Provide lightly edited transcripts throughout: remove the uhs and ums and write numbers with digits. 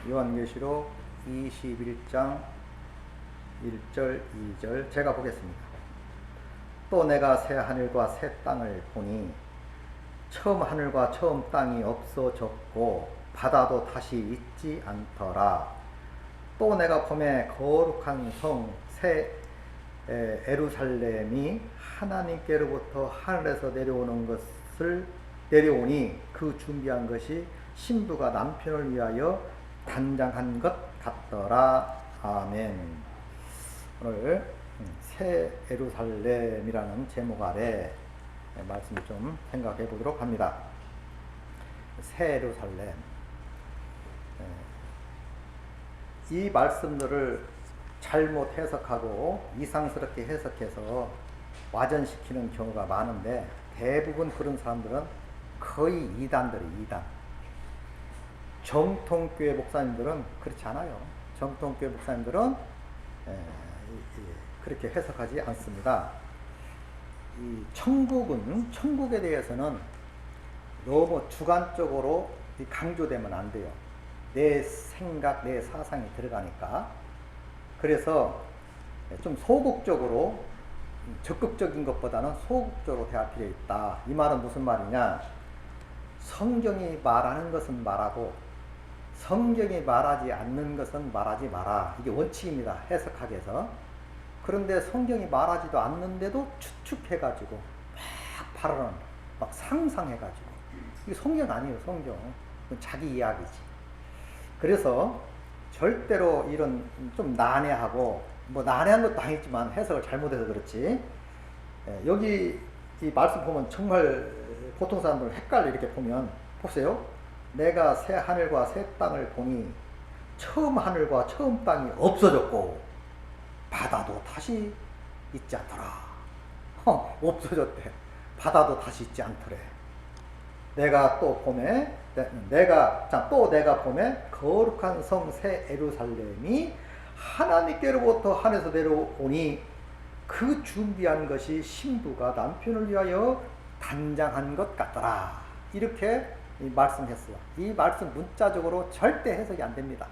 요한계시록 21장 1절 2절 제가 보겠습니다. 또 내가 새 하늘과 새 땅을 보니 처음 하늘과 처음 땅이 없어졌고 바다도 다시 있지 않더라. 또 내가 보매 거룩한 성 새 에루살렘이 하나님께로부터 하늘에서 내려오니 그 준비한 것이 신부가 남편을 위하여 단장한 것 같더라. 아멘. 오늘 새 에루살렘이라는 제목 아래 말씀을 좀 생각해 보도록 합니다. 새 에루살렘. 이 말씀들을 잘못 해석하고 이상스럽게 해석해서 와전시키는 경우가 많은데, 대부분 그런 사람들은 거의 이단들이 이단. 정통교회 목사님들은 그렇지 않아요. 정통교회 목사님들은 그렇게 해석하지 않습니다. 이 천국에 대해서는 너무 주관적으로 강조되면 안 돼요. 내 생각, 내 사상이 들어가니까. 그래서 좀 소극적으로, 적극적인 것보다는 소극적으로 대할 필요가 있다. 이 말은 무슨 말이냐? 성경이 말하는 것은 말하고 성경이 말하지 않는 것은 말하지 마라. 이게 원칙입니다. 해석하기 위해서. 그런데 성경이 말하지도 않는데도 추측해가지고 막 발언을 막 상상해가지고, 이게 성경 아니에요. 성경. 이건 자기 이야기지. 그래서 절대로 이런 좀 난해하고, 뭐 난해한 것도 아니지만 해석을 잘못해서 그렇지, 여기 이 말씀 보면 정말 보통 사람들 헷갈려. 이렇게 보면 보세요. 내가 새 하늘과 새 땅을 보니 처음 하늘과 처음 땅이 없어졌고 바다도 다시 있지 않더라. 없어졌대. 바다도 다시 있지 않더래. 또 내가 보매 거룩한 성 새 에루살렘이 하나님께로부터 하늘에서 내려오니 그 준비한 것이 신부가 남편을 위하여 단장한 것 같더라. 이렇게 말씀했어요. 이 말씀 문자적으로 절대 해석이 안 됩니다.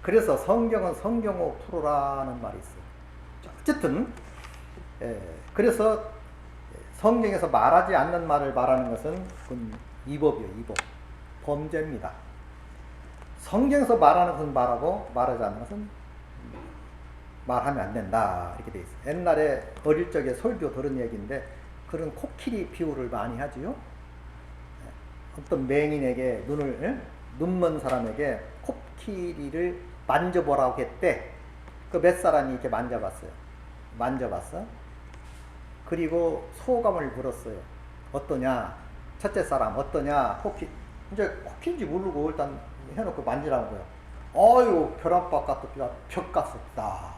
그래서 성경은 성경으로 풀어라는 말이 있어요. 어쨌든 그래서 성경에서 말하지 않는 말을 말하는 것은 위법이에요. 위법. 범죄입니다. 성경에서 말하는 것은 말하고 말하지 않는 것은 말하면 안 된다. 이렇게 돼 있어요. 옛날에 어릴 적에 설교 들은 얘기인데, 그런 코끼리 비유를 많이 하지요. 어떤 맹인에게 눈먼 사람에게 코끼리를 만져보라고 했대. 그 몇 사람이 이렇게 만져봤어. 그리고 소감을 물었어요. 어떠냐? 첫째 사람 어떠냐? 이제 코끼리인지 모르고 일단 해놓고 만지라고요. 어유, 벼락박 같다. 벽 같았다.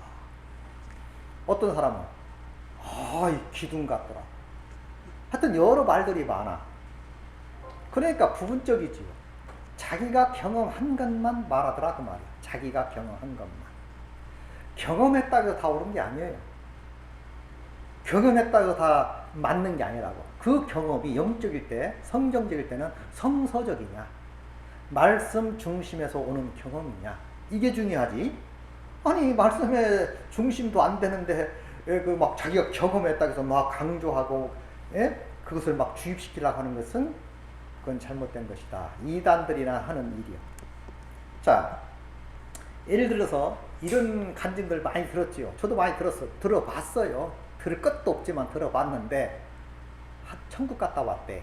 어떤 사람은 이 기둥 같더라. 하여튼 여러 말들이 많아. 그러니까 부분적이지요. 자기가 경험한 것만 말하더라 그 말이야. 자기가 경험한 것만. 경험했다고 해서 다 옳은 게 아니에요. 경험했다고 다 맞는 게 아니라고. 그 경험이 영적일 때, 성경적일 때는 성서적이냐, 말씀 중심에서 오는 경험이냐, 이게 중요하지. 아니, 말씀의 중심도 안 되는데 막 자기가 경험했다고 해서 막 강조하고 그것을 막 주입시키려고 하는 것은 그건 잘못된 것이다. 이단들이나 하는 일이요. 자, 예를 들어서 이런 간증들 많이 들었지요. 저도 많이 들어봤어요. 들을 것도 없지만 들어봤는데, 천국 갔다 왔대.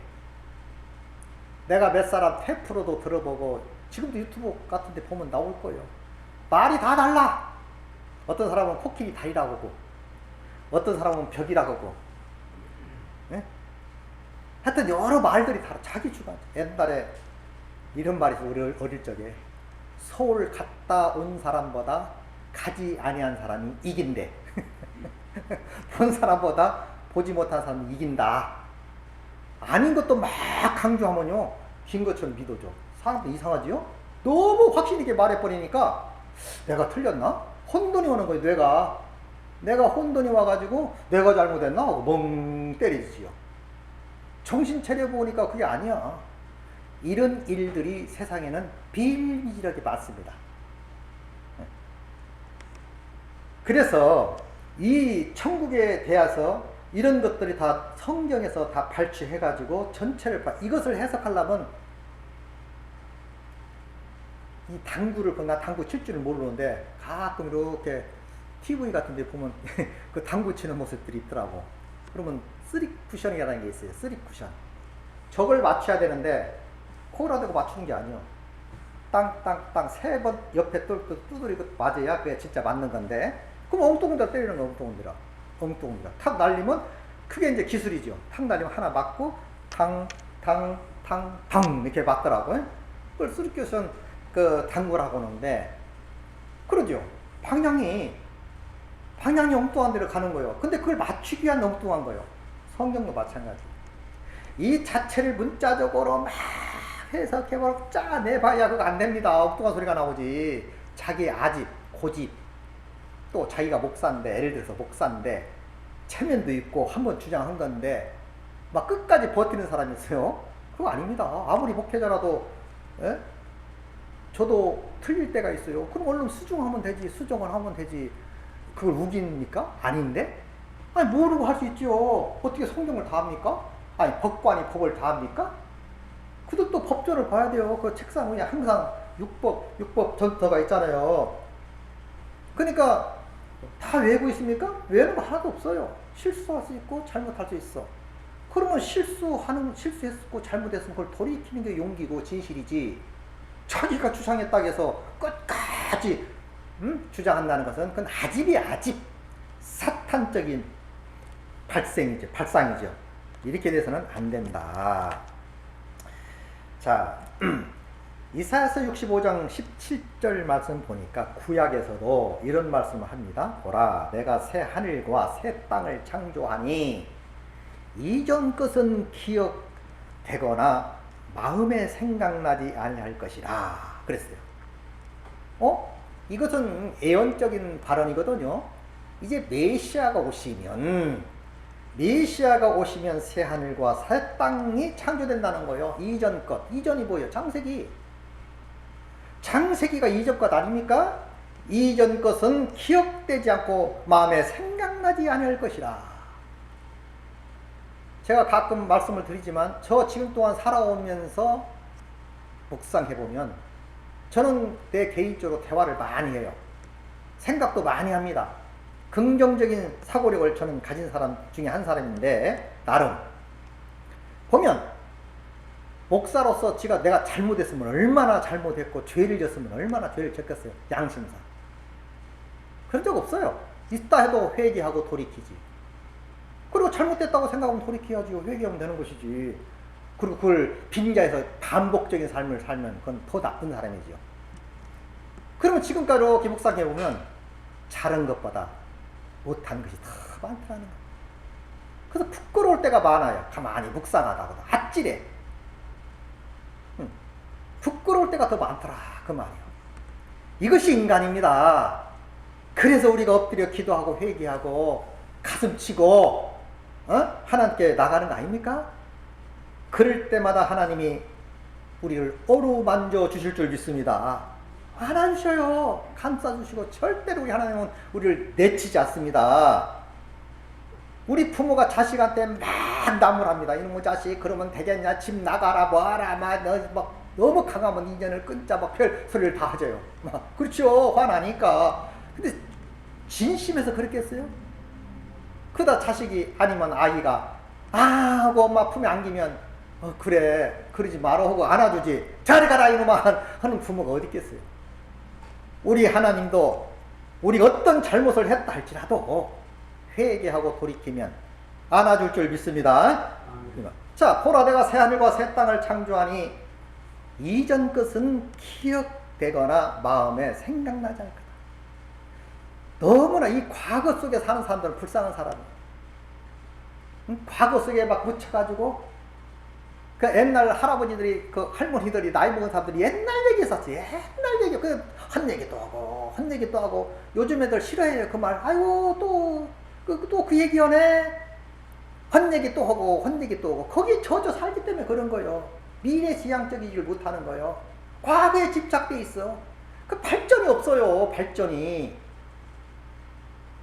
내가 몇 사람 테프로도 들어보고, 지금도 유튜브 같은 데 보면 나올 거예요. 말이 다 달라. 어떤 사람은 코끼리 다리라고 하고, 어떤 사람은 벽이라고 하고, 하여튼 여러 말들이 다 자기 주관. 옛날에 이런 말이 있어요. 우리 어릴 적에. 서울 갔다 온 사람보다 가지 아니한 사람이 이긴대. 본 사람보다 보지 못한 사람이 이긴다. 아닌 것도 막 강조하면요, 긴 것처럼 믿어줘. 사람도 이상하지요? 너무 확실히 이렇게 말해버리니까 내가 틀렸나? 혼돈이 오는 거예요. 내가 혼돈이 와가지고 내가 잘못했나 하고 멍 때리지요. 정신 차려보니까 그게 아니야. 이런 일들이 세상에는 비일비재하게 많습니다. 그래서 이 천국에 대해서 이런 것들이 다 성경에서 다 발췌해가지고 전체를 이것을 해석하려면 이 당구를 나 당구 칠 줄을 모르는데 가끔 이렇게 TV 같은 데 보면 그 당구 치는 모습들이 있더라고. 그러면 쓰리 쿠션이라는 게 있어요. 쓰리 쿠션. 저걸 맞춰야 되는데 코를 대고 맞추는 게 아니에요. 땅땅땅 세 번 옆에 두드리고 맞아야 그게 진짜 맞는 건데, 그럼 엉뚱한데 때리는 거 엉뚱한데 탁 날리면 그게 이제 기술이죠. 탁 날리면 하나 맞고 탕탕탕탕 이렇게 맞더라고요. 그걸 쓰리 쿠션 그 당구라고 하는데, 그러죠. 방향이 엉뚱한 데로 가는 거예요. 근데 그걸 맞추기 위한 엉뚱한 거예요. 성경도 마찬가지. 이 자체를 문자적으로 막 해석해보고 짜내봐야 그거 안 됩니다. 엉뚱한 소리가 나오지. 자기의 아집, 고집, 또 자기가 목사인데, 예를 들어서 목사인데 체면도 있고 한번 주장한 건데 막 끝까지 버티는 사람이 있어요. 그거 아닙니다. 아무리 목회자라도 저도 틀릴 때가 있어요. 그럼 얼른 수정하면 되지. 수정을 하면 되지. 그걸 우깁니까? 아닌데? 아니 모르고 할 수 있죠. 어떻게 성경을 다 합니까? 아니 법관이 법을 다 합니까? 그들도 법조를 봐야 돼요. 그 책상 위에 항상 육법 전서가 있잖아요. 그러니까 다 외우고 있습니까? 외우는 거 하나도 없어요. 실수할 수 있고 잘못할 수 있어. 그러면 실수했고 잘못했으면 그걸 돌이키는 게 용기고 진실이지. 자기가 주장했다고 해서 끝까지 주장한다는 것은 그건 아집, 사탄적인 발상이죠. 이렇게 돼서는 안 된다. 자, 이사야서 65장 17절 말씀 보니까 구약에서도 이런 말씀을 합니다. 보라, 내가 새 하늘과 새 땅을 창조하니 이전 것은 기억되거나 마음에 생각나지 아니할 것이라 그랬어요. 이것은 예언적인 발언이거든요. 이제 메시아가 오시면 새 하늘과 새 땅이 창조된다는 거예요. 이전 것. 이전이 뭐예요? 창세기가 이전 것 아닙니까? 이전 것은 기억되지 않고 마음에 생각나지 아니할 것이라. 제가 가끔 말씀을 드리지만 저 지금 동안 살아오면서 묵상해보면 저는 내 개인적으로 대화를 많이 해요. 생각도 많이 합니다. 긍정적인 사고력을 저는 가진 사람 중에 한 사람인데, 나름 보면 목사로서 내가 잘못했으면 얼마나 잘못했고 죄를 졌으면 얼마나 죄를 졌겠어요. 양심상 그런 적 없어요. 있다 해도 회개하고 돌이키지. 그리고 잘못됐다고 생각하면 돌이켜야지. 회개하면 되는 것이지. 그리고 그걸 빙자해서 반복적인 삶을 살면 그건 더 나쁜 사람이죠. 그러면 지금까지 이렇게 묵상해보면 잘한 것보다 못한 것이 더 많더라는 거예요. 그래서 부끄러울 때가 많아요. 가만히 묵상하다가 아찔해. 부끄러울 때가 더 많더라 그 말이에요. 이것이 인간입니다. 그래서 우리가 엎드려 기도하고 회개하고 가슴 치고 하나님께 나가는 거 아닙니까? 그럴 때마다 하나님이 우리를 어루만져 주실 줄 믿습니다. 안아주셔요. 감싸주시고 절대로 우리 하나님은 우리를 내치지 않습니다. 우리 부모가 자식한테 막 나무랍니다. 이놈의 자식 그러면 되겠냐, 집 나가라 뭐하라 막 너무 강하면 인연을 끊자 막 별 소리를 다 하져요. 그렇죠. 화나니까. 근데 진심에서 그랬겠어요? 그러다 자식이 아니면 아이가 하고 엄마 품에 안기면 그래 그러지 마라 하고 안아주지. 잘 가라 이놈아 하는 부모가 어디 있겠어요? 우리 하나님도 우리가 어떤 잘못을 했다 할지라도 회개하고 돌이키면 안아줄 줄 믿습니다. 자, 보라 내가 새 하늘과 새 땅을 창조하니 이전 것은 기억되거나 마음에 생각나지 않을 거다. 너무나 이 과거 속에 사는 사람들은 불쌍한 사람이에요. 과거 속에 막 묻혀가지고 그 옛날 할아버지들이 그 할머니들이 나이 먹은 사람들이 옛날 얘기 했었지. 옛날 얘기 그 헛얘기도 하고 요즘 애들 싫어해요 그 말. 아이고 또 그 얘기하네. 헛얘기 또 하고 거기 젖어 살기 때문에 그런 거예요. 미래지향적이질 못하는 거예요. 과거에 집착돼 있어. 그 발전이 없어요. 발전이.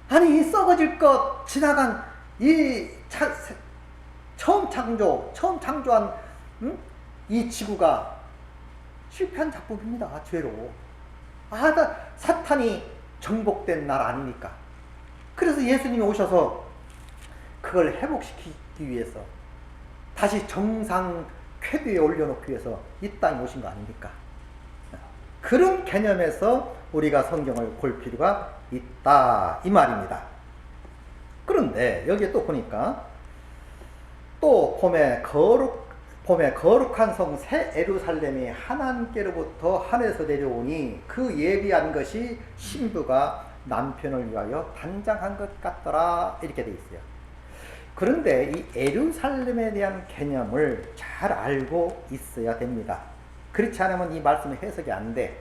아니 썩어질 것 지나간 처음 창조한 이 지구가 실패한 작품입니다. 죄로. 사탄이 정복된 날 아닙니까? 그래서 예수님이 오셔서 그걸 회복시키기 위해서 다시 정상 궤도에 올려놓기 위해서 이 땅에 오신 거 아닙니까? 그런 개념에서 우리가 성경을 볼 필요가 있다 이 말입니다. 그런데 여기에 또 보니까 또 봄에 거룩한 성 새 예루살렘이 하나님께로부터 하늘에서 내려오니 그 예비한 것이 신부가 남편을 위하여 단장한 것 같더라 이렇게 돼 있어요. 그런데 이 예루살렘에 대한 개념을 잘 알고 있어야 됩니다. 그렇지 않으면 이 말씀의 해석이 안 돼.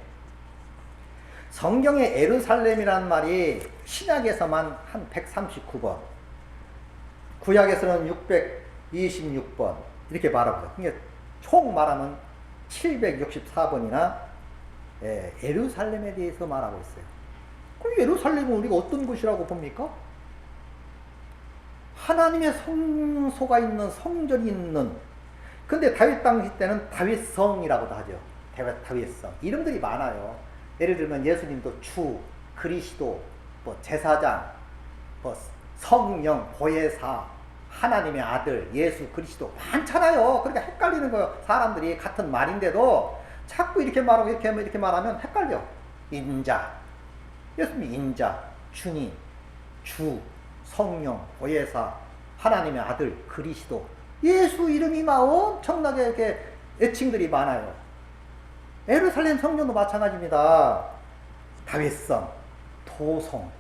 성경의 예루살렘이라는 말이 신약에서만 한 139번, 구약에서는 626번 이렇게 말하고요. 그러니까 총 말하면 764번이나 예루살렘에 대해서 말하고 있어요. 그럼 예루살렘은 우리가 어떤 곳이라고 봅니까? 하나님의 성소가 있는 성전이 있는, 근데 다윗 당시 때는 다윗성이라고도 하죠. 다윗성. 이름들이 많아요. 예를 들면 예수님도 주, 그리스도, 제사장, 성령, 보혜사, 하나님의 아들, 예수 그리스도 많잖아요. 그러니까 헷갈리는 거예요. 사람들이 같은 말인데도 자꾸 이렇게 말하고 이렇게 말하면 헷갈려. 인자, 예수님이 인자, 주님, 주, 성령, 보혜사, 하나님의 아들, 그리스도. 예수 이름이 막 엄청나게 이렇게 애칭들이 많아요. 예루살렘 성전도 마찬가지입니다. 다윗성, 도성,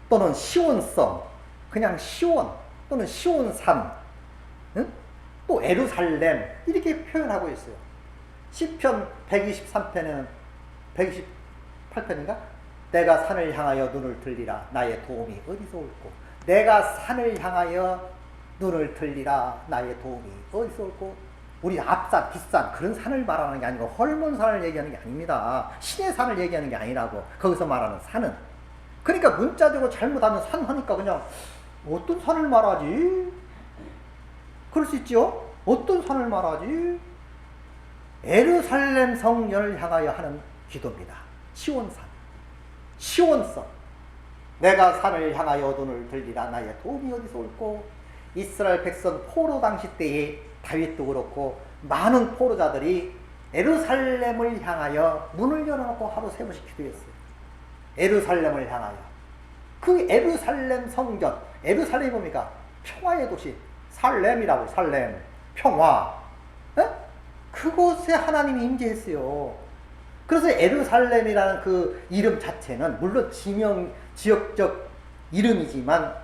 또는 시온성, 그냥 시온, 또는 시온산, 응? 또 예루살렘 이렇게 표현하고 있어요. 시편 123편에는 128편인가? 내가 산을 향하여 눈을 들리라 나의 도움이 어디서 올꼬. 내가 산을 향하여 눈을 들리라 나의 도움이 어디서 올꼬. 우리 앞산, 뒷산 그런 산을 말하는 게 아니고 헐몬산을 얘기하는 게 아닙니다. 신의 산을 얘기하는 게 아니라고. 거기서 말하는 산은. 그러니까 문자적으로 잘못하면 산 하니까 그냥 어떤 산을 말하지? 그럴 수 있죠? 어떤 산을 말하지? 예루살렘 성전을 향하여 하는 기도입니다. 시온산, 시온성. 내가 산을 향하여 눈을 들리라 나의 도움이 어디서 올꼬. 이스라엘 백성 포로 당시 때에 다윗도 그렇고 많은 포로자들이 예루살렘을 향하여 문을 열어놓고 하루 세 번씩 기도했어요. 예루살렘을 향하여. 그 예루살렘 성전, 예루살렘이 뭡니까? 평화의 도시, 살렘이라고. 살렘, 평화. 에? 그곳에 하나님이 임재했어요. 그래서 예루살렘이라는 그 이름 자체는 물론 지역적 이름이지만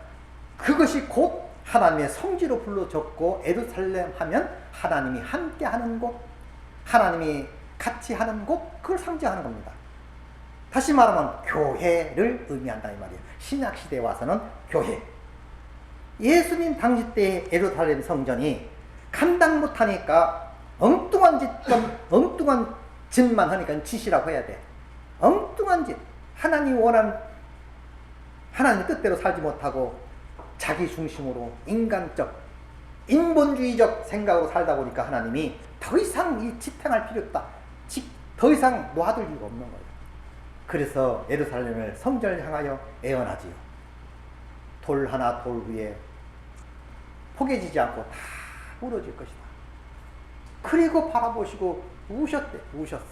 그것이 곧 하나님의 성지로 불러졌고, 예루살렘 하면 하나님이 함께 하는 곳, 하나님이 같이 하는 곳, 그걸 상징하는 겁니다. 다시 말하면 교회를 의미한다 이 말이에요. 신약시대에 와서는 교회. 예수님 당시 때 예루살렘 성전이 감당 못하니까 엉뚱한 짓만 하니까 짓이라고 해야 돼. 엉뚱한 짓. 하나님 원하는, 하나님 뜻대로 살지 못하고 자기 중심으로 인간적, 인본주의적 생각으로 살다 보니까 하나님이 더 이상 이 지탱할 필요 없다. 더 이상 놓아둘 이유가 없는 거예요. 그래서 예루살렘을 성전을 향하여 애원하지요. 돌 하나 돌 위에 포개지지 않고 다 무너질 것이다. 그리고 바라보시고 우셨어.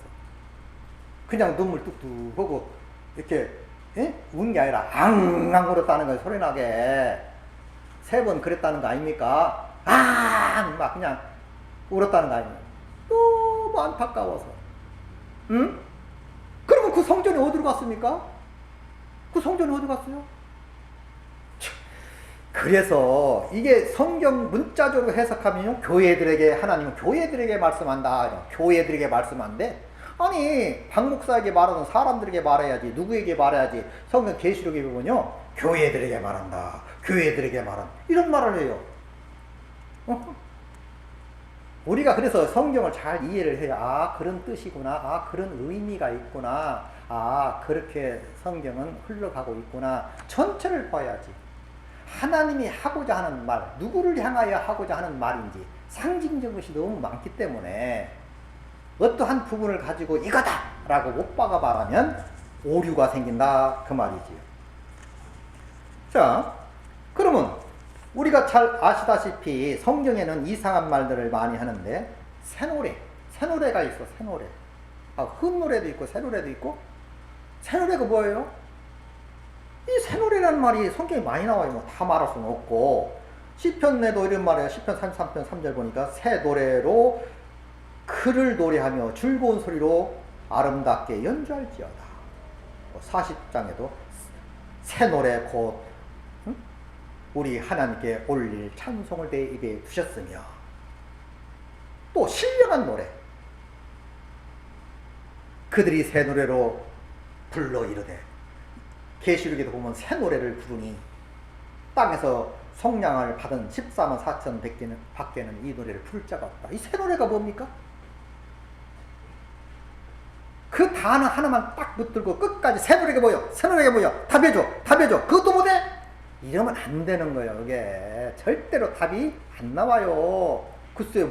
그냥 눈물 뚝뚝 하고 이렇게 운 게 아니라 앙앙 울었다는 거예요. 소리나게. 3번 그랬다는 거 아닙니까? 막 그냥 울었다는 거 아닙니까? 너무 안타까워서. 응? 그러면 그 성전이 어디로 갔습니까? 그 성전이 어디 갔어요? 그래서 이게 성경 문자적으로 해석하면 교회들에게, 하나님은 교회들에게 말씀한다. 교회들에게 말씀한대. 아니 박 목사에게 말하는 사람들에게 말해야지. 누구에게 말해야지. 성경 계시록에 보면요, 교회들에게 말한다. 교회들에게 말한다. 이런 말을 해요. 우리가 그래서 성경을 잘 이해를 해야, 아, 그런 뜻이구나. 아, 그런 의미가 있구나. 아, 그렇게 성경은 흘러가고 있구나. 전체를 봐야지. 하나님이 하고자 하는 말, 누구를 향하여 하고자 하는 말인지 상징적인 것이 너무 많기 때문에 어떠한 부분을 가지고 이거다! 라고 못 박아 말하면 오류가 생긴다. 그 말이지요. 자, 그러면 우리가 잘 아시다시피 성경에는 이상한 말들을 많이 하는데 새노래가 있어. 새노래. 아, 흠노래도 있고 새노래도 있고. 새노래가 뭐예요? 이 새노래라는 말이 성경에 많이 나와요. 뭐 다 말할 수는 없고. 시편에도 이런 말이에요. 시편 33편 3절 보니까 새 노래로 그를 노래하며 즐거운 소리로 아름답게 연주할지어다. 40장에도 새 노래 곧 우리 하나님께 올릴 찬송을 내 입에 두셨으며, 또 신령한 노래, 그들이 새 노래로 불러 이르되, 계시록에도 보면 새 노래를 부르니 땅에서 성량을 받은 14만 4천 밖에는 이 노래를 부를 자가 없다. 이 새 노래가 뭡니까? 그 단어 하나만 딱 붙들고 끝까지 새 노래가 뭐요? 새 노래가 뭐요? 답해줘. 그것도 못해? 이러면 안 되는 거예요. 이게 절대로 답이 안 나와요. 글쎄요,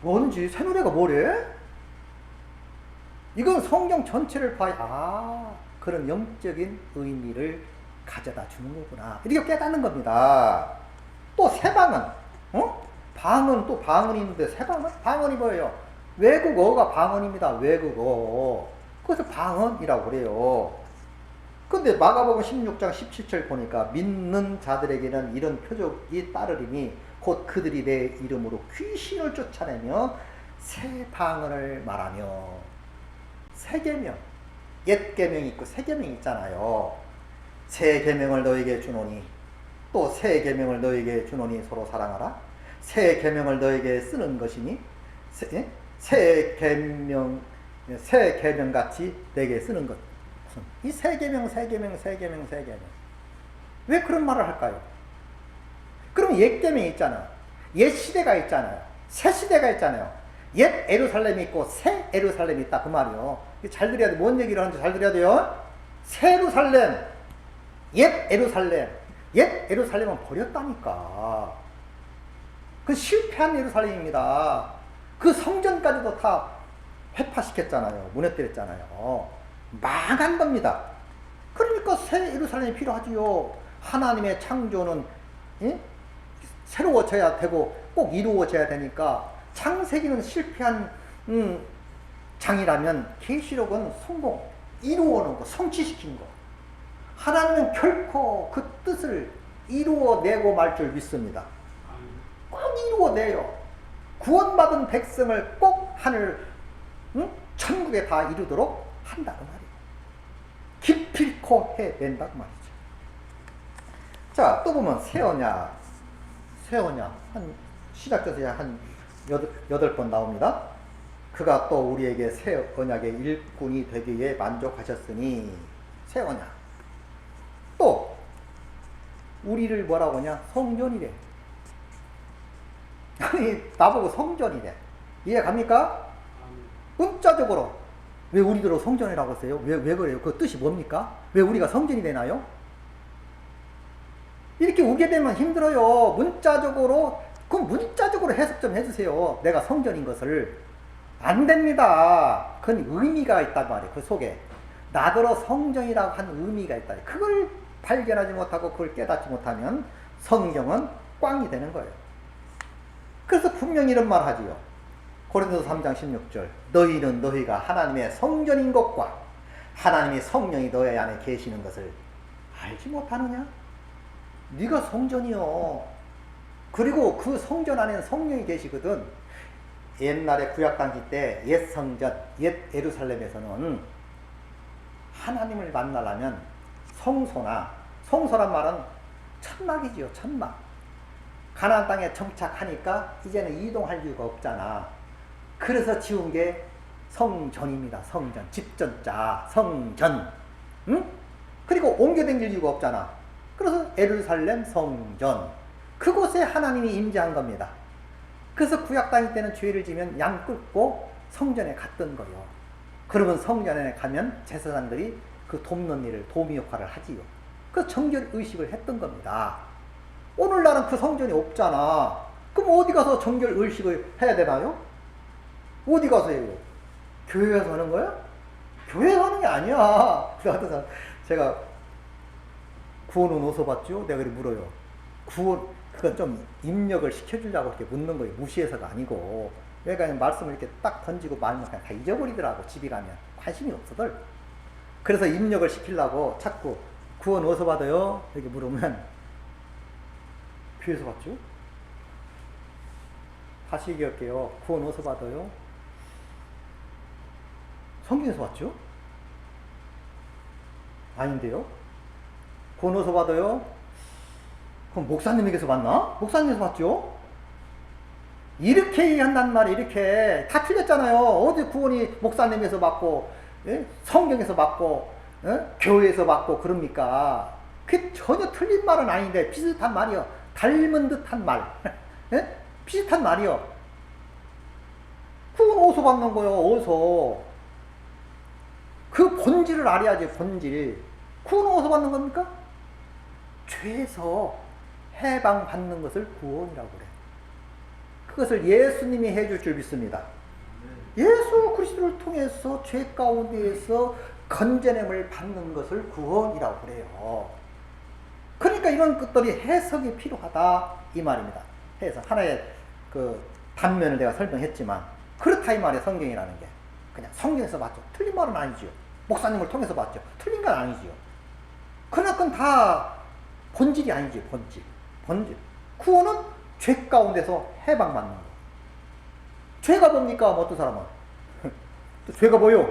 뭔지 새 노래가 뭐래? 이건 성경 전체를 봐야, 아, 그런 영적인 의미를 가져다 주는 거구나, 이렇게 깨닫는 겁니다. 또 새방언, 방언, 또 방언이 있는데 새방언? 방언이 뭐예요? 외국어가 방언입니다. 외국어. 그래서 방언이라고 그래요. 근데 마가복음 16장 17절 보니까 믿는 자들에게는 이런 표적이 따르리니 곧 그들이 내 이름으로 귀신을 쫓아내며 새 방언을 말하며. 새 계명, 옛 계명이 있고 새 계명이 있잖아요. 새 계명을 너에게 주노니, 또 새 계명을 너에게 주노니 서로 사랑하라. 새 계명을 너에게 쓰는 것이니 새 계명 같이 내게 쓰는 것. 이 새 계명. 왜 그런 말을 할까요? 그럼 옛 계명이 있잖아. 옛 시대가 있잖아요. 새 시대가 있잖아요. 옛 예루살렘이 있고 새 예루살렘이 있다, 그 말이요. 잘 들어야 돼. 뭔 얘기를 하는지 잘 들어야 돼요. 새 예루살렘, 옛 예루살렘은 버렸다니까. 그 실패한 예루살렘입니다. 그 성전까지도 다 회파시켰잖아요. 무너뜨렸잖아요. 망한 겁니다. 그러니까 새 예루살렘이 필요하지요. 하나님의 창조는 새로워져야 되고 꼭 이루어져야 되니까, 창세기는 실패한 장이라면 계시록은 성공, 이루어놓은 거, 성취시킨 거. 하나님은 결코 그 뜻을 이루어내고 말 줄 믿습니다. 꼭 이루어내요. 구원받은 백성을 꼭 하늘, 천국에 다 이루도록 한다고 말이에요. 기필코 해낸다고 말이죠. 자, 또 보면 새 언약 한 시작돼서 한 8번 나옵니다. 그가 또 우리에게 새 언약의 일꾼이 되기 위해 만족하셨으니, 새 언약. 또 우리를 뭐라고 하냐? 성전이래. 아니, 나보고 성전이래. 이해 갑니까? 문자적으로 왜 우리들을 성전이라고 했어요? 왜 그래요? 그 뜻이 뭡니까? 왜 우리가 성전이 되나요? 이렇게 우게 되면 힘들어요. 문자적으로 해석 좀 해주세요. 내가 성전인 것을. 안 됩니다. 그건 의미가 있단 말이에요. 그 속에 나더러 성전이라고 한 의미가 있다. 그걸 발견하지 못하고 그걸 깨닫지 못하면 성경은 꽝이 되는 거예요. 그래서 분명히 이런 말 하지요. 고린도서 3장 16절, 너희는 너희가 하나님의 성전인 것과 하나님의 성령이 너희 안에 계시는 것을 알지 못하느냐? 네가 성전이요. 그리고 그 성전 안에는 성령이 계시거든. 옛날에 구약 당시 때 옛 성전, 옛 예루살렘에서는 하나님을 만나려면 성소란 말은 천막이지요. 천막. 가나안 땅에 정착하니까 이제는 이동할 이유가 없잖아. 그래서 지은 게 성전입니다. 성전. 집전자 성전. 응? 그리고 옮겨다닐 이유가 없잖아. 그래서 예루살렘 성전. 그곳에 하나님이 임재한 겁니다. 그래서 구약 다닐 때는 죄를 지면 양 끌고 성전에 갔던 거예요. 그러면 성전에 가면 제사장들이 그 돕는 일을, 도미 역할을 하지요. 그 정결 의식을 했던 겁니다. 오늘날은 그 성전이 없잖아. 그럼 어디 가서 정결 의식을 해야 되나요? 어디 가서 해요? 교회에서 하는 거야? 교회에서 하는 게 아니야. 그래서 제가 구원은 어디서 받죠? 내가 그렇게 물어요. 구원, 그건 좀 입력을 시켜주려고 이렇게 묻는 거예요. 무시해서가 아니고. 그러니까 말씀을 이렇게 딱 던지고 말면 그냥 다 잊어버리더라고. 집에 가면. 관심이 없어들. 그래서 입력을 시키려고 자꾸 구원 어디서 받아요? 이렇게 물으면 교회에서 받죠? 다시 얘기할게요. 구원 어디서 받아요? 성경에서 받죠? 아닌데요? 구원 어디서 받아요? 그럼 목사님에게서 받나? 목사님에서 받죠? 이렇게 얘기한단 말이에요. 이렇게 다 틀렸잖아요. 어디 구원이 목사님에서 받고, 예? 성경에서 받고, 예? 교회에서 받고 그럽니까? 그게 전혀 틀린 말은 아닌데 비슷한 말이요. 닮은 듯한 말. 예? 비슷한 말이요. 구원 어디서 받는 거예요? 어디서? 그 본질을 알아야지. 본질. 구원 어디서 받는 겁니까? 죄에서 해방받는 것을 구원이라고 그래. 그것을 예수님이 해줄 줄 믿습니다. 예수 그리스도를 통해서 죄 가운데에서 건져냄을 받는 것을 구원이라고 그래요. 그러니까 이런 것들이 해석이 필요하다 이 말입니다. 해석. 하나의 그 단면을 내가 설명했지만 그렇다 이 말이에요. 성경이라는 게. 그냥 성경에서 봤죠. 틀린 말은 아니지요. 목사님을 통해서 봤죠. 틀린 건 아니지요. 그러나 그건 다 본질이 아니지. 본질. 구원은 죄 가운데서 해방받는 거. 죄가 뭡니까? 어떤 사람은 또 죄가 뭐요?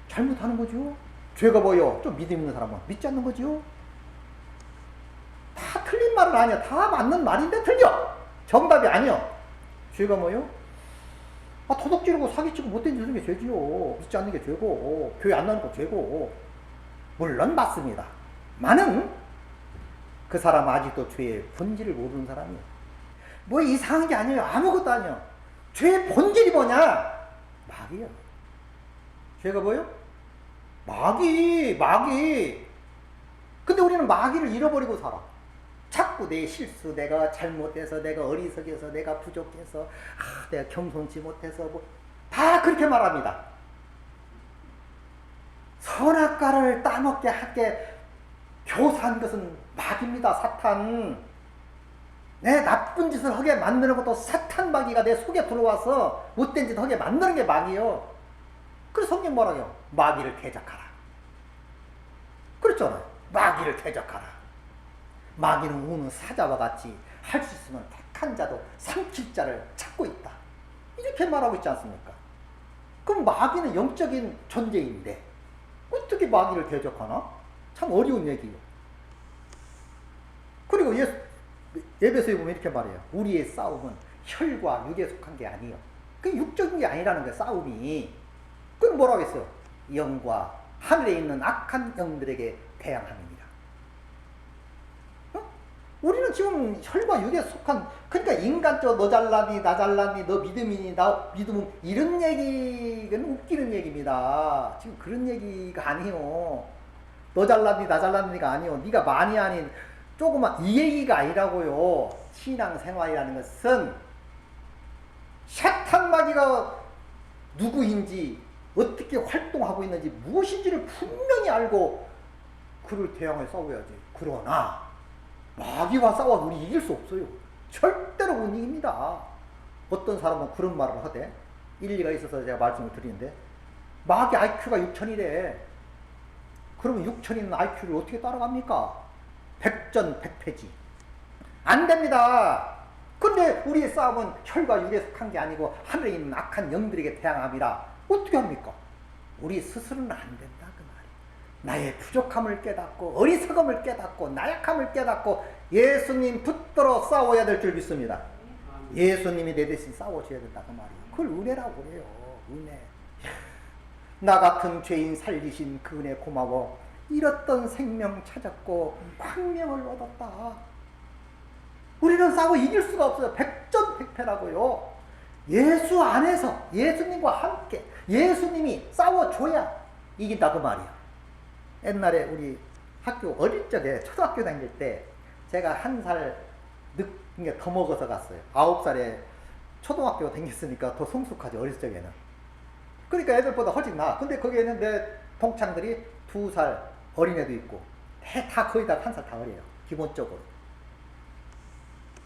잘못하는 거죠. 죄가 뭐요? 좀 믿음 있는 사람은 믿지 않는 거죠. 다 틀린 말은 아니야. 다 맞는 말인데 틀려. 정답이 아니야. 죄가 뭐요? 도둑질하고 사기치고 못된 짓 하는 게 죄지요. 믿지 않는 게 죄고, 교회 안 나오는 거 죄고. 물론 맞습니다. 많은 그 사람은 아직도 죄의 본질을 모르는 사람이에요. 뭐 이상한 게 아니에요. 아무것도 아니에요. 죄의 본질이 뭐냐? 마귀요. 죄가 뭐예요? 마귀. 근데 우리는 마귀를 잃어버리고 살아. 자꾸 내 실수, 내가 잘못해서, 내가 어리석여서, 내가 부족해서, 내가 겸손치 못해서, 다 그렇게 말합니다. 선악과를 따먹게 하게 교사한 것은 마귀입니다. 사탄. 내 나쁜 짓을 하게 만드는 것도 사탄 마귀가 내 속에 들어와서 못된 짓 하게 만드는 게 마귀요. 그래서 성경 뭐라고요? 마귀를 대적하라. 그랬잖아요. 마귀를 대적하라. 마귀는 우는 사자와 같이 할 수 있으면 택한 자도 삼킬 자를 찾고 있다. 이렇게 말하고 있지 않습니까? 그럼 마귀는 영적인 존재인데 어떻게 마귀를 대적하나? 참 어려운 얘기예요. 그리고 에베소에 보면 이렇게 말해요. 우리의 싸움은 혈과 육에 속한 게 아니에요. 그 육적인 게 아니라는 거예요. 싸움이. 그럼 뭐라고 했어요? 영과 하늘에 있는 악한 영들에게 대항함입니다. 우리는 지금 혈과 육에 속한, 그러니까 인간적 너 잘나니 나 잘나니 너 믿음이니 나 믿음은 이런 얘기는 웃기는 얘기입니다. 지금 그런 얘기가 아니에요. 너 잘나니 나 잘나니가 아니에요. 네가 많이 아닌 조그만 이 얘기가 아니라고요. 신앙생활이라는 것은 사탄 마귀가 누구인지 어떻게 활동하고 있는지 무엇인지를 분명히 알고 그를 대항해 싸워야지. 그러나 마귀와 싸워도 우리 이길 수 없어요. 절대로 못 이깁니다. 어떤 사람은 그런 말을 하대. 일리가 있어서 제가 말씀을 드리는데 마귀 IQ가 6천이래. 그러면 6천 있는 IQ를 어떻게 따라갑니까? 백전백패지. 안 됩니다. 근데 우리의 싸움은 혈과 육에 속한 게 아니고 하늘에 있는 악한 영들에게 대항함이라. 어떻게 합니까? 우리 스스로는 안 된다 그 말이에요. 나의 부족함을 깨닫고 어리석음을 깨닫고 나약함을 깨닫고 예수님 붙들어 싸워야 될 줄 믿습니다. 예수님이 내 대신 싸워줘야 된다 그 말이에요. 그걸 은혜라고 그래요. 은혜. 나 같은 죄인 살리신 그 은혜 고마워. 잃었던 생명 찾았고 광명을 얻었다. 우리는 싸워 이길 수가 없어요. 백패라고요. 예수 안에서 예수님과 함께 예수님이 싸워줘야 이긴다 그 말이야. 옛날에 우리 학교 어릴 적에 초등학교 다닐 때 제가 한 살 더 먹어서 갔어요. 9살에 초등학교 다녔으니까 더 성숙하지 어릴 적에는. 그러니까 애들보다 훨씬 나아. 근데 거기에는 내 동창들이 2살 어린애도 있고 다 거의 다 1살 다 어려요. 기본적으로.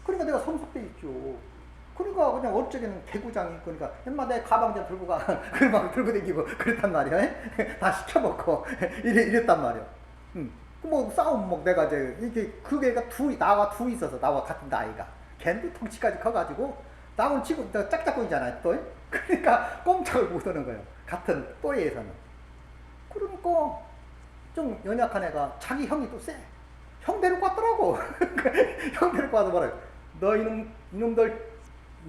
그러니까 내가 성숙돼 있죠. 그러니까 그냥 어릴 적에는 개구장이 있고 그러니까 엄마 내 가방 좀 들고 가. 그걸 막 들고 다니고 그랬단 말이야. 다 시켜먹고 이랬단 말이야. 뭐 싸움 뭐 내가 이제 이게 그 애가 나와 둘이 있어서 나와 같은 나이가 걔도 덩치까지 커가지고 나하고는 지금 짝짝꿍이잖아요 또. 그러니까 꼼짝을 못하는 거예요. 같은 또래에서는. 그러니까 좀 연약한 애가 자기 형이 또 세. 형 데리고 왔더라고. 형 데리고 와서 뭐라 너 이놈들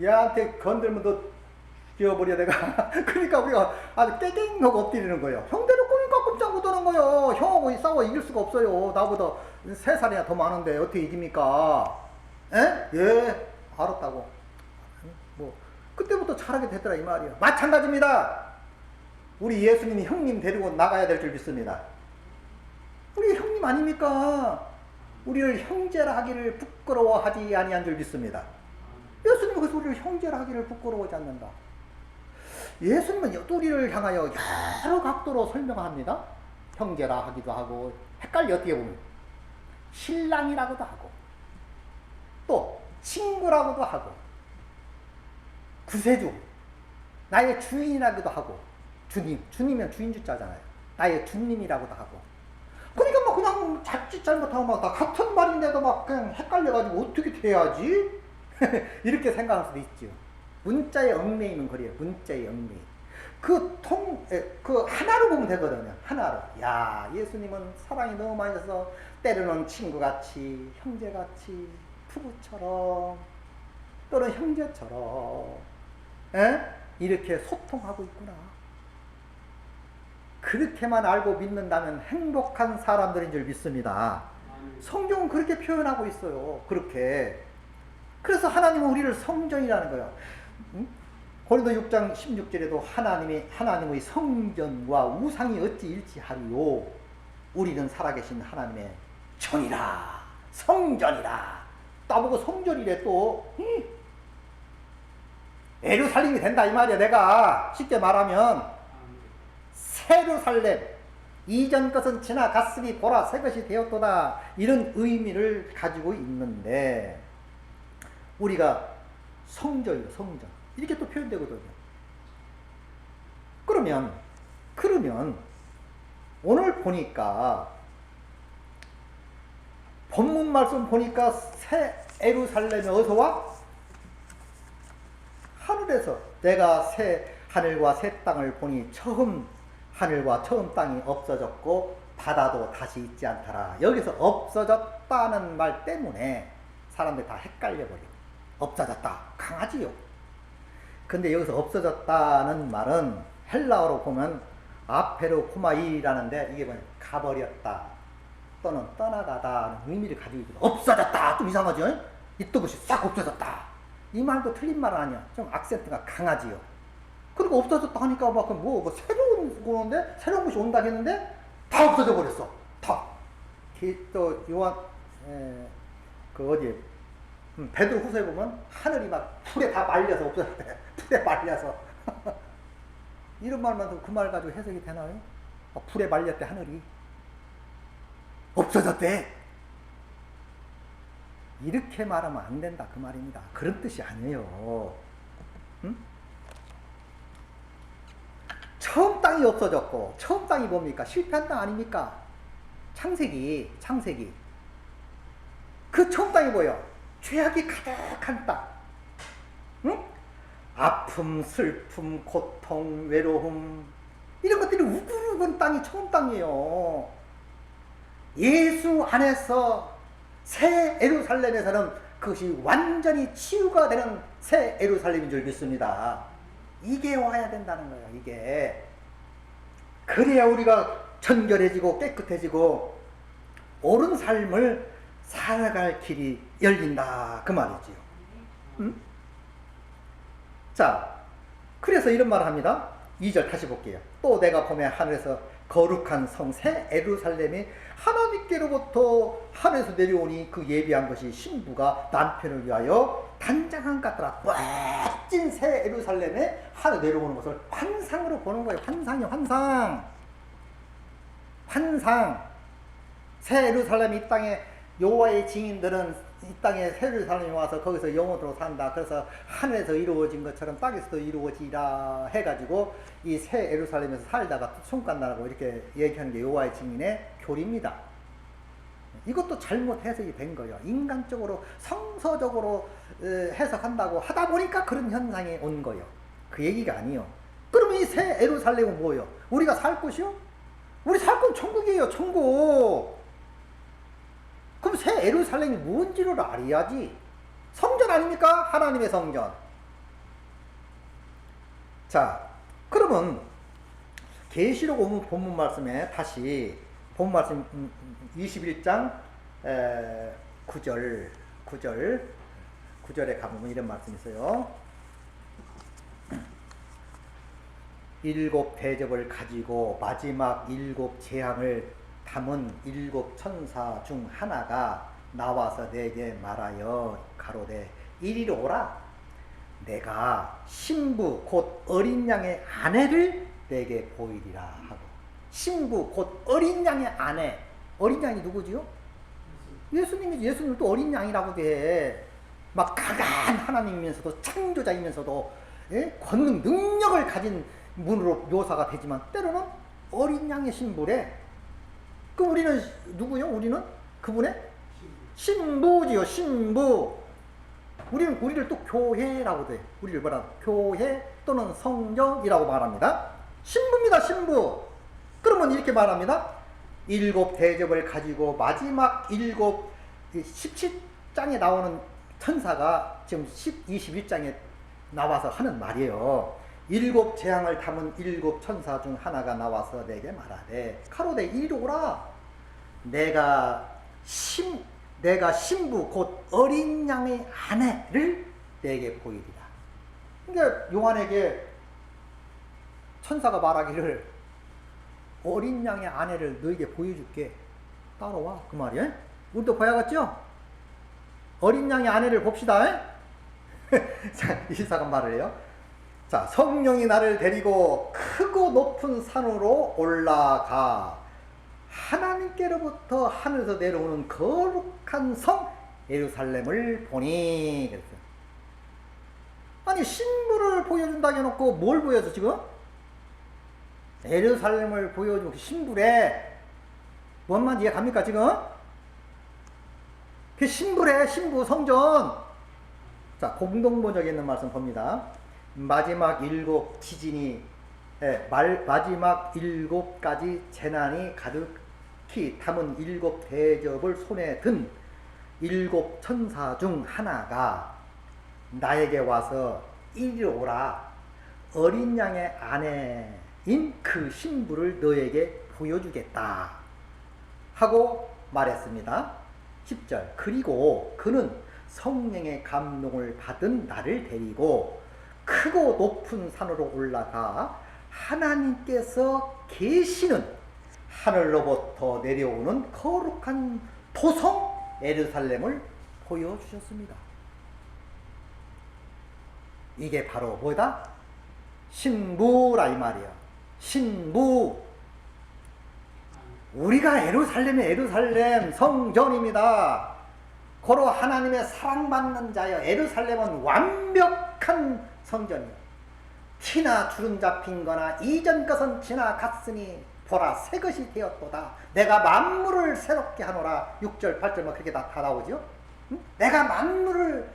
얘한테 건들면 너 죽여버려 내가. 그러니까 우리가 아주 깨갱하고 엎드리는 거예요. 형 데리고 오니까 꼼짝 못하는 거예요. 형하고 싸워 이길 수가 없어요. 나보다 3살이나 더 많은데 어떻게 이깁니까? 에? 예, 알았다고. 뭐 그때부터 잘하게 되더라 이 말이에요. 마찬가지입니다. 우리 예수님이 형님 데리고 나가야 될 줄 믿습니다. 우리 형님 아닙니까? 우리를 형제라 하기를 부끄러워하지 아니한 줄 믿습니다. 예수님은 그래서 우리를 형제라 하기를 부끄러워하지 않는다. 예수님은 우리를 향하여 여러 각도로 설명합니다. 형제라 하기도 하고 헷갈려 어떻게 보면 신랑이라고도 하고 또 친구라고도 하고 구세주 나의 주인이라고도 하고 주님이면 주인 주자잖아요. 나의 주님이라고도 하고 그러니까 막 그냥 자칫 잘못하면 막 다 같은 말인데도 막 그냥 헷갈려가지고 어떻게 돼야지? 이렇게 생각할 수도 있죠. 문자의 얽매이면 그래요. 문자의 얽매임. 그 하나로 보면 되거든요. 하나로. 야, 예수님은 사랑이 너무 많이 있어서 때로는 친구같이, 형제같이, 부부처럼, 또는 형제처럼, 이렇게 소통하고 있구나. 그렇게만 알고 믿는다면 행복한 사람들인 줄 믿습니다. 성경은 그렇게 표현하고 있어요. 그렇게. 그래서 하나님은 우리를 성전이라는 거예요. 고린도 6장 16절에도 하나님의 성전과 우상이 어찌 일치하리요. 우리는 살아계신 하나님의 전이라 성전이라. 나보고 성전이래 또. 예루살렘이 된다 이 말이야. 내가 쉽게 말하면 새루살렘 이전 것은 지나갔으니 보라 새 것이 되었도다 이런 의미를 가지고 있는데 우리가 성전이요 성전 이렇게 또 표현되거든요. 그러면 오늘 보니까 본문 말씀 보니까 새 예루살렘에 어디서 와? 하늘에서 내가 새 하늘과 새 땅을 보니 처음 하늘과 처음 땅이 없어졌고 바다도 다시 있지 않더라. 여기서 없어졌다는 말 때문에 사람들이 다 헷갈려버려. 없어졌다. 강하지요. 근데 여기서 없어졌다는 말은 헬라어로 보면 아페르 코마이라는데 이게 뭐냐 가버렸다 또는 떠나가다는 의미를 가지고 있거든. 없어졌다 좀 이상하죠? 있던 것이 싹 없어졌다 이 말도 틀린 말은 아니야. 좀 악센트가 강하지요. 그리고 없어졌다 하니까 막 새로운 거는데 새로운 것이 온다 했는데 다 없어져 버렸어. 다. 또 요한 베드로 후서에 보면 하늘이 막 풀에 다 말려서 없어졌대. 풀에 말려서. 이런 말만 그 말 가지고 해석이 되나요? 풀에 말렸대 하늘이. 없어졌대. 이렇게 말하면 안 된다 그 말입니다. 그런 뜻이 아니에요. 응? 처음 땅이 없어졌고 처음 땅이 뭡니까? 실패한 땅 아닙니까? 창세기 그 처음 땅이 뭐예요? 죄악이 가득한 땅. 응? 아픔, 슬픔, 고통, 외로움 이런 것들이 우글우글 땅이 처음 땅이에요. 예수 안에서 새 예루살렘에서는 그것이 완전히 치유가 되는 새 예루살렘인 줄 믿습니다. 이게 와야 된다는 거예요. 이게 그래야 우리가 정결해지고 깨끗해지고 옳은 삶을 살아갈 길이 열린다 그 말이지요. 응? 자, 그래서 이런 말을 합니다. 2절 다시 볼게요. 또 내가 보매 하늘에서 거룩한 성 새 예루살렘이 하나님께로부터 하늘에서 내려오니 그 예비한 것이 신부가 남편을 위하여 단장한 것 같더라. 멋진 새 예루살렘에 하늘 내려오는 것을 환상으로 보는 거예요. 환상이요, 환상. 환상. 새 예루살렘이 이 땅에 여호와의 증인들은 이 땅에 새 예루살렘이 와서 거기서 영원토록 산다. 그래서 하늘에서 이루어진 것처럼 땅에서도 이루어지라 해가지고 이 새 예루살렘에서 살다가 손간다라고 이렇게 얘기하는 게 여호와의 증인의 교리입니다. 이것도 잘못 해석이 된 거예요. 인간적으로 성서적으로 해석한다고 하다 보니까 그런 현상이 온 거예요. 그 얘기가 아니에요. 그러면 이 새 예루살렘은 뭐예요? 우리가 살 곳이요? 우리 살 곳은 천국이에요. 천국. 그럼 새 예루살렘이 뭔지를 알아야지. 성전 아닙니까? 하나님의 성전. 자, 그러면 계시록 본문 말씀에 다시 본문 말씀 21장 9절에 가보면 이런 말씀이 있어요. 일곱 대접을 가지고 마지막 일곱 재앙을 담은 일곱 천사 중 하나가 나와서 내게 말하여 가로되 이리로 오라. 내가 신부 곧 어린 양의 아내를 내게 보이리라 하고. 신부 곧 어린 양의 아내. 어린 양이 누구지요? 예수님이지. 예수님도 어린 양이라고 해. 막 강한 하나님이면서도 창조자이면서도 권능 능력을 가진 분으로 묘사가 되지만 때로는 어린 양의 신부래. 그럼 우리는 누구요? 우리는 그분의 신부지요. 신부. 우리를 또 교회라고 돼. 우리를 뭐라? 교회 또는 성전이라고 말합니다. 신부입니다. 신부. 그러면 이렇게 말합니다. 일곱 대접을 가지고 마지막 일곱 17장에 나오는 천사가 지금 21장에 나와서 하는 말이에요. 일곱 재앙을 담은 일곱 천사 중 하나가 나와서 내게 말하되 가로되 이리로 오라. 내가 신부 곧 어린 양의 아내를 내게 보이리라. 그러니까 요한에게 천사가 말하기를 어린 양의 아내를 너에게 보여줄게. 따라와. 그 말이에요. 우리도 봐야겠죠? 어린 양의 아내를 봅시다. 자, 이사가 말을 해요. 자, 성령이 나를 데리고 크고 높은 산으로 올라가 하나님께로부터 하늘에서 내려오는 거룩한 성 예루살렘을 보니. 그랬어요. 아니, 신부를 보여준다고 해놓고 뭘 보여줘 지금? 예루살렘을 보여주고 신부래. 뭔 말인지 이해 갑니까 지금? 그 신부래. 신부 성전. 자, 공동번역에 있는 말씀 봅니다. 마지막 일곱 지진이 마지막 일곱 가지 재난이 가득히 담은 일곱 대접을 손에 든 일곱 천사 중 하나가 나에게 와서 이리 오라. 어린 양의 아내인 그 신부를 너에게 보여주겠다 하고 말했습니다. 10절. 그리고 그는 성령의 감동을 받은 나를 데리고 크고 높은 산으로 올라가 하나님께서 계시는 하늘로부터 내려오는 거룩한 토성 예루살렘을 보여주셨습니다. 이게 바로 뭐다? 신부라 이 말이야. 신부. 우리가 예루살렘 성전입니다. 고로 하나님의 사랑받는 자여. 예루살렘은 완벽한 성전이요. 티나 주름 잡힌 거나 이전 것은 지나갔으니 보라 새 것이 되었도다. 내가 만물을 새롭게 하노라. 6절 8절 막 그렇게 다 나오죠. 응? 내가 만물을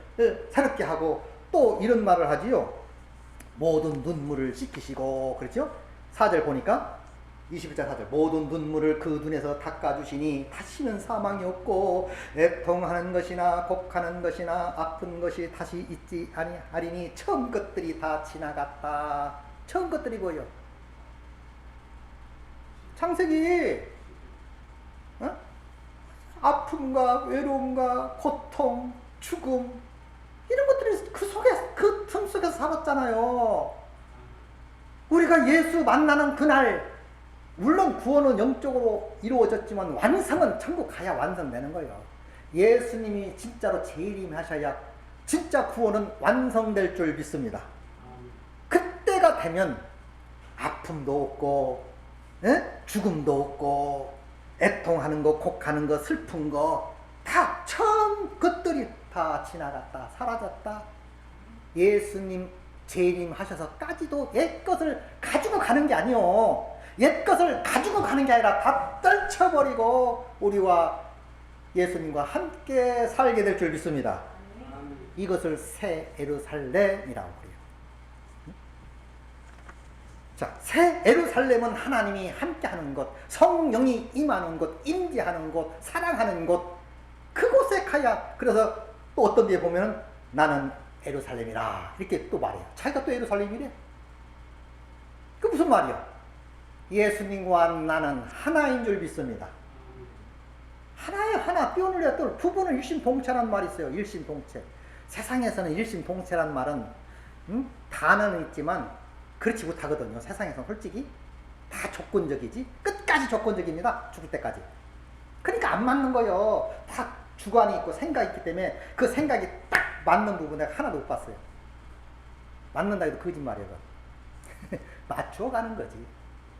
새롭게 하고 또 이런 말을 하지요. 모든 눈물을 씻기시고. 그렇죠? 4절 보니까 21절 4절 모든 눈물을 그 눈에서 닦아주시니 다시는 사망이 없고 애통하는 것이나 곡하는 것이나 아픈 것이 다시 있지 아니하리니 처음 것들이 다 지나갔다. 처음 것들이 뭐예요? 창세기 아픔과 외로움과 고통, 죽음 이런 것들이 그 속에 그 틈 속에서 살았잖아요. 우리가 예수 만나는 그날, 물론 구원은 영적으로 이루어졌지만 완성은 천국 가야 완성되는 거예요. 예수님이 진짜로 재림하셔야 진짜 구원은 완성될 줄 믿습니다. 그때가 되면 아픔도 없고, 죽음도 없고, 애통하는 거, 곡하는 거, 슬픈 거, 다 처음 것들이 다 지나갔다, 사라졌다. 예수님 재림하셔서까지도 옛것을 가지고 가는 게 아니요. 옛것을 가지고 가는 게 아니라 다 떨쳐버리고 우리와 예수님과 함께 살게 될 줄 믿습니다. 이것을 새 예루살렘이라고 그래요. 자, 새 예루살렘은 하나님이 함께하는 곳, 성령이 임하는 곳, 임재하는 곳, 사랑하는 곳, 그곳에 가야. 그래서 또 어떤 데에 보면 나는 예루살렘이라 이렇게 또 말해요. 자기가 또 예루살렘이래. 그 무슨 말이야? 예수님과 나는 하나인 줄 믿습니다. 하나에 하나 떼어놓으려 또 부부는 일심동체란 말이 있어요. 일심동체. 세상에서는 일심동체란 말은 단어는 있지만 그렇지 못하거든요. 세상에서는 솔직히 다 조건적이지. 끝까지 조건적입니다. 죽을 때까지. 그러니까 안 맞는 거예요. 다 주관이 있고 생각이 있기 때문에 그 생각이 딱 맞는 부분 내가 하나도 못 봤어요. 맞는다 해도 거짓말이에요. 맞추어 가는 거지.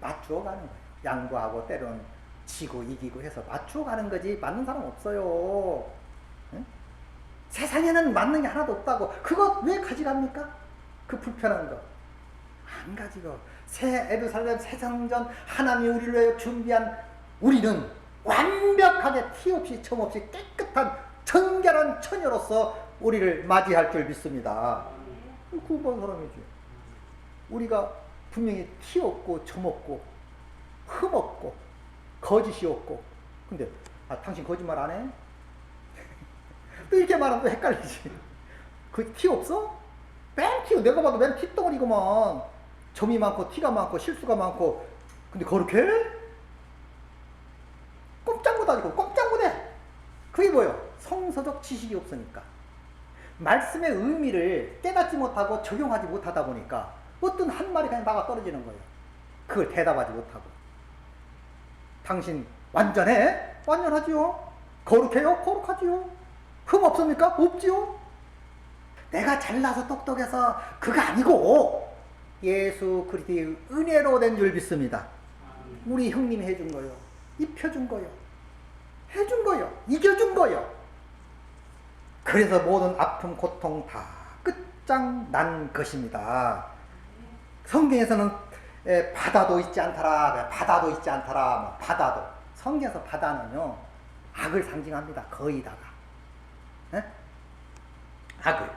맞추어 가는 거예요. 양보하고 때로는 지고 이기고 해서 맞추어 가는 거지. 맞는 사람 없어요. 응? 세상에는 맞는 게 하나도 없다고. 그거 왜 가져갑니까? 그 불편한 거. 안 가지고. 새 예루살렘 새 성전 하나님이 우리를 위해 준비한 우리는 완벽하게 티 없이 점 없이 깨끗한 정결한 처녀로서 우리를 맞이할 줄 믿습니다. 구원받은 사람이지. 우리가 분명히 티 없고 점 없고 흠 없고 거짓이 없고. 근데 당신 거짓말 안 해? 또 이렇게 말하면 또 헷갈리지. 그 티 없어? 맨 티, 내가 봐도 맨 티덩어리구만. 점이 많고 티가 많고 실수가 많고. 근데 거룩해? 꼼짝 못하고 꼼짝 못해. 그게 뭐예요? 성서적 지식이 없으니까. 말씀의 의미를 깨닫지 못하고 적용하지 못하다 보니까 어떤 한 말이 그냥 나가 떨어지는 거예요. 그걸 대답하지 못하고. 당신 완전해? 완전하지요. 거룩해요? 거룩하지요. 흠 없습니까? 없지요. 내가 잘나서 똑똑해서 그거 아니고 예수 그리스도의 은혜로 된 줄 믿습니다. 우리 형님이 해준 거요. 입혀준 거요. 해준 거요. 이겨준 거요. 그래서 모든 아픔, 고통 다 끝장난 것입니다. 성경에서는 바다도 있지 않더라, 바다도 있지 않더라, 바다도. 성경에서 바다는요, 악을 상징합니다. 거의다가. 네? 악을.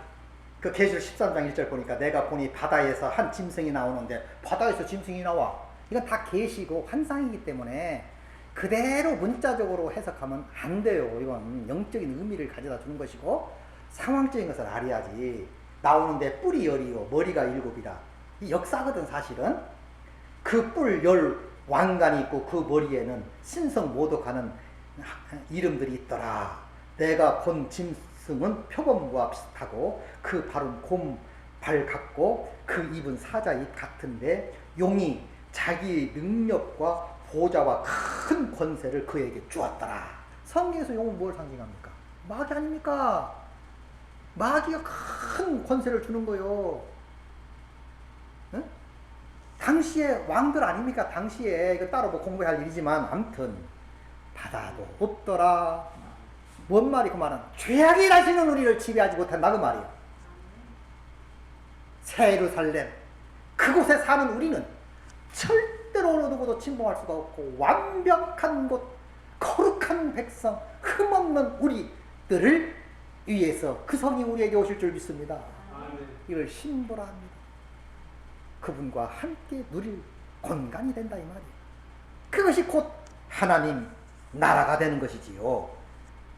그 계시록 13장 1절 보니까 내가 보니 바다에서 한 짐승이 나오는데, 바다에서 짐승이 나와. 이건 다 계시고 환상이기 때문에 그대로 문자적으로 해석하면 안 돼요. 이건 영적인 의미를 가져다 주는 것이고 상황적인 것을 알아야지. 나오는데 뿔이 10이요 머리가 7이라. 이 역사거든 사실은. 그 뿔 10 왕관이 있고 그 머리에는 신성 모독하는 이름들이 있더라. 내가 본 짐승은 표범과 비슷하고 그 발은 곰발 같고 그 입은 사자 입 같은데 용이 자기 능력과 보좌와 큰 권세를 그에게 주었더라. 성경에서 용은 뭘 상징합니까? 마귀 아닙니까? 마귀가 큰 권세를 주는 거요. 응? 당시에 왕들 아닙니까? 당시에 이거 따로 뭐 공부할 일이지만 아무튼 바다도 없더라. 뭔 말이 그 말은 죄악이 나시는 우리를 지배하지 못한다 그 말이에요. 새 예루살렘 그곳에 사는 우리는 절대로 어느 누구도 침범할 수가 없고 완벽한 곳, 거룩한 백성, 흠없는 우리들을 위해서 그 성이 우리에게 오실 줄 믿습니다. 이걸 신부라 합니다. 그분과 함께 누릴 공간이 된다 이 말이에요. 그것이 곧 하나님 나라가 되는 것이지요.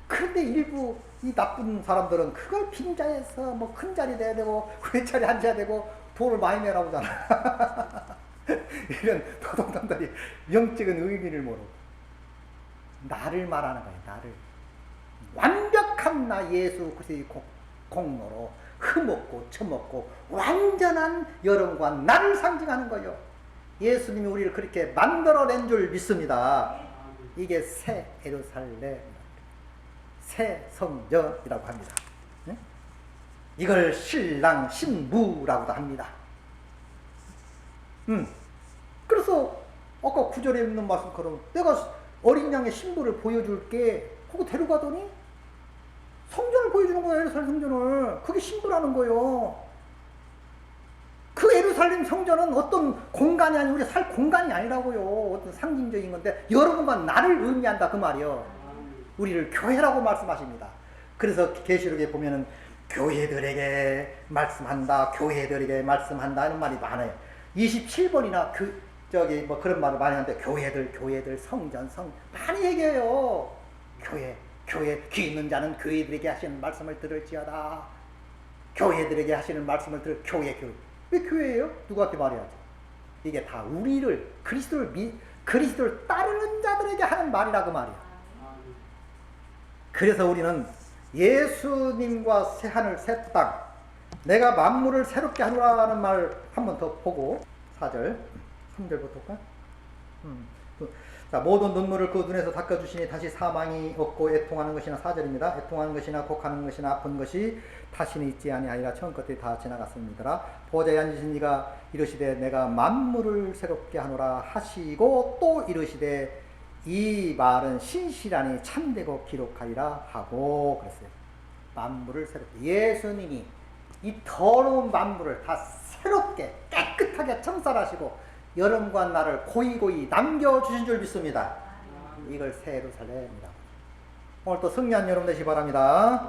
그런데 일부 이 나쁜 사람들은 그걸 빈자에서 뭐 큰 자리 돼야 되고 그 자리 앉아야 되고 돈을 많이 내라고 하잖아. 이런 도둑놈들이 영적인 의미를 모르고 나를 말하는 거예요. 나를 완벽한 나 예수 그리스도의 공로로 흠없고 처먹고 완전한 여름과 날을 상징하는 거예요. 예수님이 우리를 그렇게 만들어낸 줄 믿습니다. 이게 새 예루살렘, 새 성전이라고 합니다. 이걸 신랑 신부라고도 합니다. 그래서 아까 구절에 있는 말씀처럼 내가 어린 양의 신부를 보여줄게 하고 데려가더니 성전을 보여주는 거예요. 예루살렘 성전을. 그게 신부라는 거예요. 그 예루살렘 성전은 어떤 공간이 아니고 우리 살 공간이 아니라고요. 어떤 상징적인 건데 여러분과 나를 의미한다 그 말이요. 우리를 교회라고 말씀하십니다. 그래서 계시록에 보면은 교회들에게 말씀한다, 교회들에게 말씀한다 하는 말이 많아요. 27번이나 뭐 그런 말을 많이 하는데 교회들, 성전, 많이 얘기해요. 교회, 귀 있는 자는 교회들에게 하시는 말씀을 들을지어다. 교회들에게 하시는 말씀을 교회. 왜 교회예요? 누구한테 말해야죠? 이게 다 우리를, 그리스도를 따르는 자들에게 하는 말이라고 말이야. 그래서 우리는 예수님과 새 하늘 새 땅, 내가 만물을 새롭게 하노라는 말 한 번 더 보고 4절, 3절부터 볼까? 자, 모든 눈물을 그 눈에서 닦아주시니 다시 사망이 없고 애통하는 것이나 4절입니다. 애통하는 것이나 곡하는 것이나 아픈 것이 다시는 있지 아니하리라. 처음 것들이 다 지나갔습니다. 보좌에 앉으신 이가 이르시되 내가 만물을 새롭게 하노라 하시고 또 이르시되 이 말은 신실하니 참되고 기록하리라 하고 그랬어요. 만물을 새롭게. 예수님이 이 더러운 만물을 다 새롭게 깨끗하게 청산하시고 여름과 날을 고이고이 남겨주신 줄 믿습니다. 이걸 새 예루살렘이라고. 오늘 또 승리한 여러분 되시기 바랍니다.